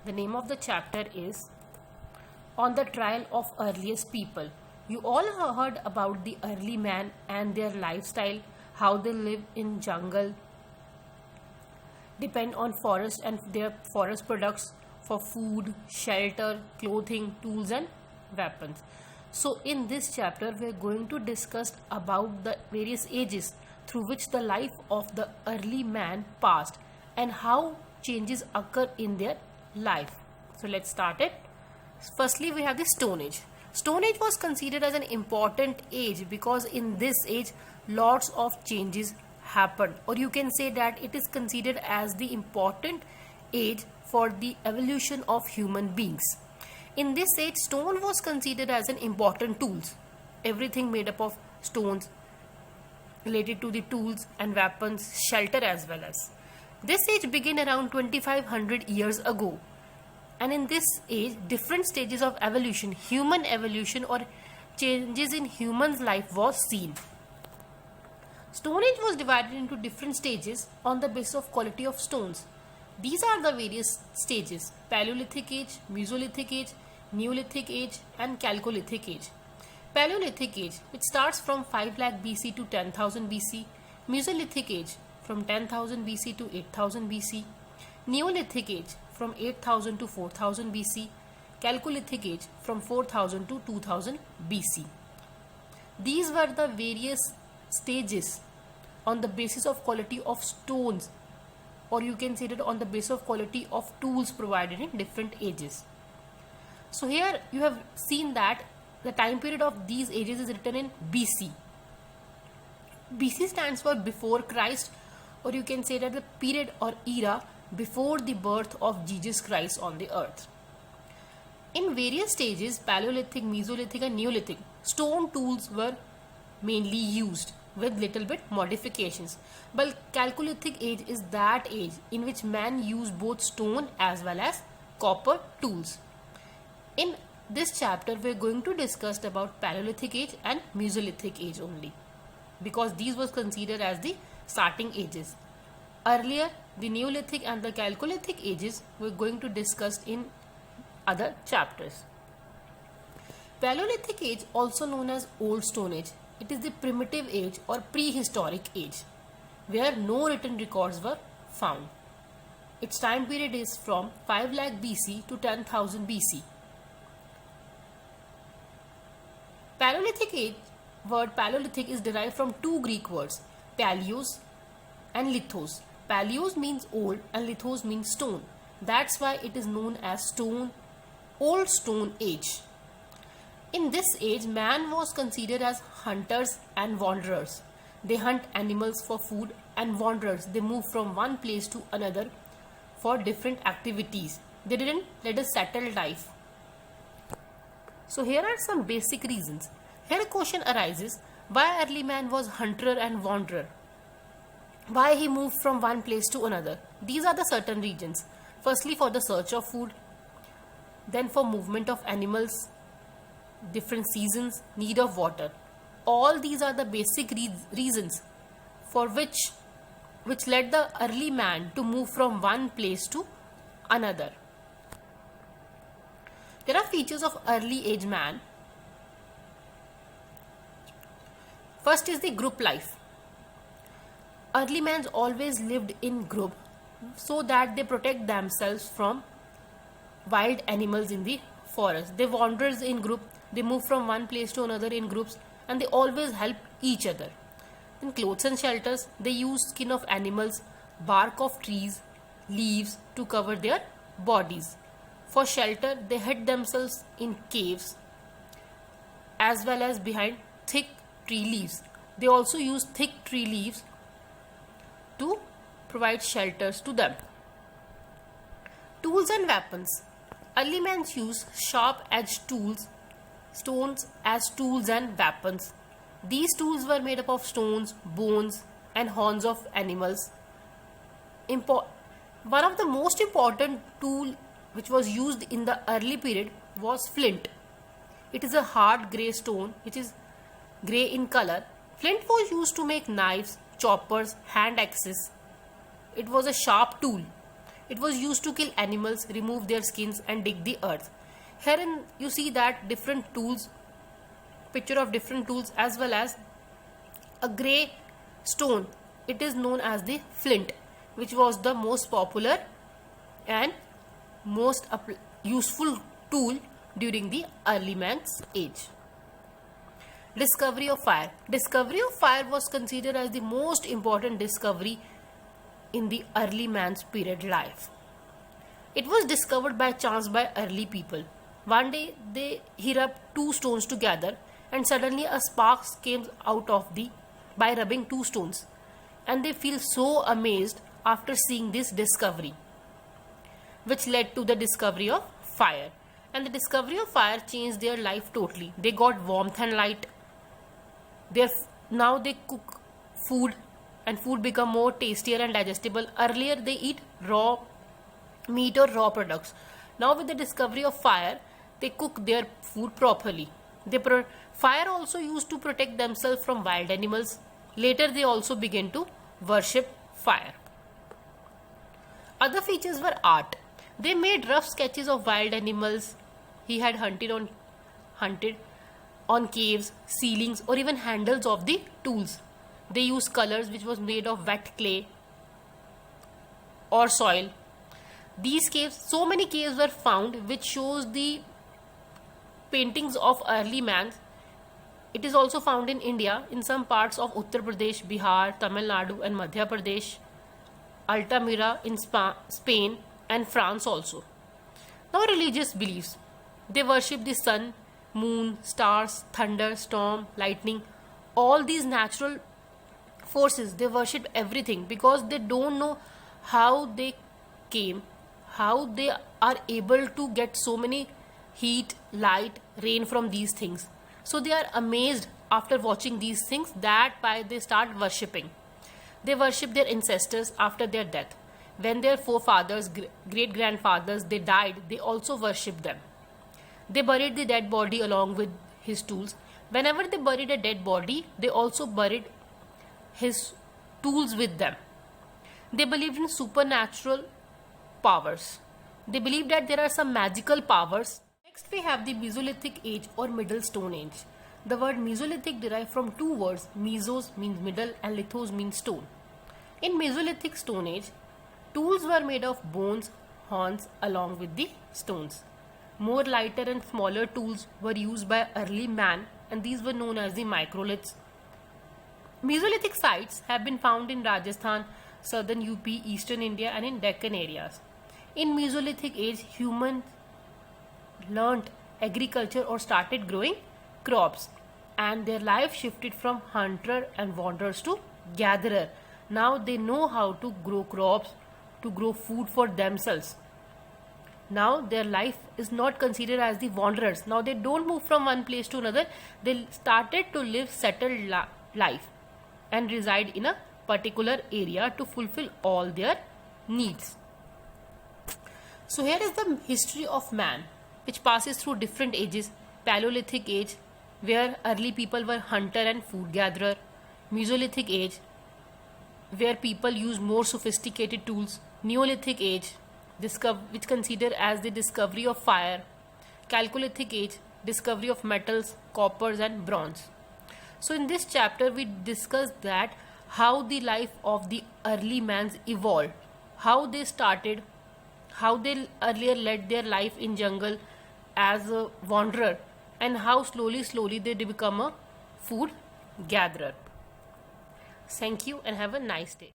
The name of the chapter is On the Trial of Earliest People. You all have heard about the early man and their lifestyle, how they live in jungle, depend on forest and their forest products for food, shelter, clothing, tools and weapons. So in this chapter we are going to discuss about the various ages through which the life of the early man passed and how changes occur in their life. So let's start it. Firstly, we have the Stone Age. Stone Age was considered as an important age because in this age lots of changes happened, or you can say that it is considered as the important age for the evolution of human beings. In this age, stone was considered as an important tools. Everything made up of stones related to the tools and weapons, shelter as well as. This age began around 2500 years ago. And in this age, different stages of evolution, human evolution or changes in human's life was seen. Stone Age was divided into different stages on the basis of quality of stones. These are the various stages: Paleolithic Age, Mesolithic Age, Neolithic Age and Chalcolithic Age. Paleolithic Age, which starts from 5 lakh BC to 10,000 BC. Mesolithic Age from 10,000 BC to 8,000 BC. Neolithic Age from 8000 to 4000 BC. Chalcolithic Age from 4000 to 2000 BC. These were the various stages on the basis of quality of stones, or you can say that on the basis of quality of tools provided in different ages. So here you have seen that the time period of these ages is written in BC. BC stands for before Christ, or you can say that the period or era before the birth of Jesus Christ on the earth. In various stages, Paleolithic, Mesolithic and Neolithic, stone tools were mainly used with little bit modifications. But Chalcolithic Age is that age in which man used both stone as well as copper tools. In this chapter we are going to discuss about Paleolithic Age and Mesolithic Age only, because these was considered as the starting ages. Earlier, the Neolithic and the Chalcolithic ages we are going to discuss in other chapters. Paleolithic Age, also known as Old Stone Age, it is the primitive age or prehistoric age where no written records were found. Its time period is from 5 lakh BC to 10,000 BC. Paleolithic Age, word Paleolithic is derived from two Greek words, paleos and lithos. Paleos means old and lithos means stone. That's why it is known as Old Stone Age. In this age, man was considered as hunters and wanderers. They hunt animals for food, and wanderers, they move from one place to another for different activities. They didn't lead a settled life. So here are some basic reasons. Here a question arises, why early man was hunter and wanderer? Why he moved from one place to another? These are the certain reasons. Firstly, for the search of food, then for movement of animals, different seasons, need of water. All these are the basic reasons for which led the early man to move from one place to another. There are features of early age man. First is the group life. Early mans always lived in group so that they protect themselves from wild animals in the forest. They wandered in group, they move from one place to another in groups, and they always help each other. In clothes and shelters, they used skin of animals, bark of trees, leaves to cover their bodies. For shelter, they hid themselves in caves as well as behind thick tree leaves. They also used thick tree leaves to provide shelters to them. Tools and weapons. Early men used sharp-edged tools, stones as tools and weapons. These tools were made up of stones, bones and horns of animals. One of the most important tool which was used in the early period was flint. It is a hard grey stone which is grey in color. Flint was used to make knives, choppers, hand axes. It was a sharp tool. It was used to kill animals, remove their skins and dig the earth. Herein you see that different tools, picture of different tools, as well as a grey stone. It is known as the flint, which was the most popular and most useful tool during the early man's age. Discovery of fire. Discovery of fire was considered as the most important discovery in the early man's period life. It was discovered by chance by early people. One day they rubbed two stones together and suddenly a spark came out of by rubbing two stones, and they feel so amazed after seeing this discovery, which led to the discovery of fire. And the discovery of fire changed their life totally. They got warmth and light. Now they cook food and food become more tastier and digestible. Earlier they eat raw meat or raw products. Now with the discovery of fire, they cook their food properly. Fire also used to protect themselves from wild animals. Later they also began to worship fire. Other features were art. They made rough sketches of wild animals he had hunted on caves, ceilings, or even handles of the tools. They used colors which was made of wet clay or soil. These caves, so many caves were found which shows the paintings of early man. It is also found in India, in some parts of Uttar Pradesh, Bihar, Tamil Nadu and Madhya Pradesh, Altamira in Spain and France also. Now religious beliefs. They worship the sun, moon, stars, thunder, storm, lightning, all these natural forces. They worship everything because they don't know how they came, how they are able to get so many heat, light, rain from these things. So they are amazed after watching these things, that why they start worshipping. They worship their ancestors after their death. When their forefathers, great-grandfathers, they died, they also worship them. They buried the dead body along with his tools. Whenever they buried a dead body, they also buried his tools with them. They believed in supernatural powers. They believed that there are some magical powers. Next we have the Mesolithic age or Middle Stone Age. The word Mesolithic derived from two words. Mesos means middle and lithos means stone. In Mesolithic Stone Age, tools were made of bones, horns along with the stones. More lighter and smaller tools were used by early man, and these were known as the microliths. Mesolithic sites have been found in Rajasthan, southern UP, eastern India and in Deccan areas. In Mesolithic age, humans learnt agriculture or started growing crops, and their life shifted from hunter and wanderers to gatherer. Now they know how to grow crops, to grow food for themselves. Now their life is not considered as the wanderers. Now they don't move from one place to another. They started to live settled life and reside in a particular area to fulfill all their needs. So here is the history of man, which passes through different ages. Paleolithic age, where early people were hunter and food gatherer. Mesolithic age, where people use more sophisticated tools. Neolithic age, which considered as the discovery of fire. Chalcolithic age, discovery of metals, coppers and bronze. So in this chapter we discussed that how the life of the early mans evolved, how they started, how they earlier led their life in jungle as a wanderer, and how slowly they become a food gatherer. Thank you and have a nice day.